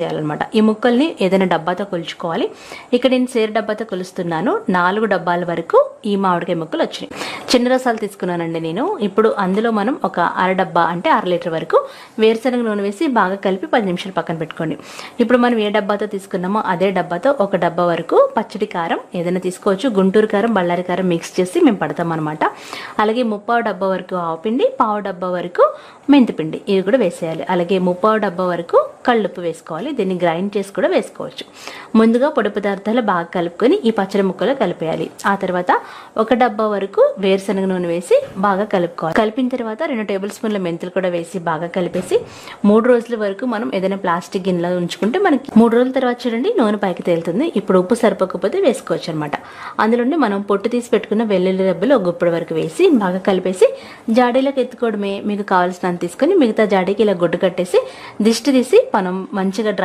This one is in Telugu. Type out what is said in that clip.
చేయాలన్నమాట. ఈ ముక్కల్ని ఏదైనా డబ్బాతో కొలుచుకోవాలి. ఇక్కడ నేను సేరు డబ్బాతో కొలుస్తున్నాను. 4 డబ్బాల వరకు ఈ మామిడికాయ ముక్కలు వచ్చినాయి. చిన్న రసాలు తీసుకున్నానండి నేను. ఇప్పుడు అందులో మనం ఒక అర డబ్బా అంటే 1/2 లీటర్ వరకు వేరుశనగ నూనె వేసి బాగా కలిపి 10 నిమిషాలు పక్కన పెట్టుకోండి. ఇప్పుడు మనం ఏ డబ్బాతో తీసుకున్నామో అదే డబ్బాతో ఒక డబ్బా వరకు పచ్చడి కారం ఏదైనా తీసుకోవచ్చు. గుంటూరు కారం, బళ్ళారి కారం మిక్స్ చేసి మేము పడతాం అనమాట. అలాగే 3/4 డబ్బా వరకు ఆవుపిండి, 1/4 డబ్బా వరకు మెంతిపిండి ఇవి కూడా వేసేయాలి. అలాగే 3/4 డబ్బా వరకు కళ్ళుప్పు వేసుకోవాలి. దీన్ని గ్రైండ్ చేసి కూడా వేసుకోవచ్చు. ముందుగా పొడి పదార్థాలు బాగా కలుపుకొని ఈ పచ్చడి ముక్కలో కలిపేయాలి. ఆ తర్వాత ఒక డబ్బా వరకు వేరుశనగ నూనె వేసి బాగా కలుపుకోవాలి. కలిపిన తర్వాత 2 టేబుల్ స్పూన్ల మెంతులు కూడా వేసి బాగా కలిపేసి 3 రోజుల వరకు మనం ఏదైనా ప్లాస్టిక్ గిన్నెలో ఉంచుకుంటే మనకి 3 రోజుల తర్వాత చూడండి నూనె పైకి తేలుతుంది. ఇప్పుడు ఉప్పు సరిపోకపోతే వేసుకోవచ్చు అనమాట. అందులోనే మనం పొట్టు తీసి పెట్టుకున్న వెల్లుల్లి రెబ్బలు ఒక గుప్పుడు వరకు వేసి బాగా కలిపేసి జాడీలోకి ఎత్తుకోవడమే. మీకు కావాల్సినంత తీసుకొని మిగతా జాడీకి ఇలా గుడ్డు కట్టేసి దిష్టి తీసి మనం మంచిగా డ్రై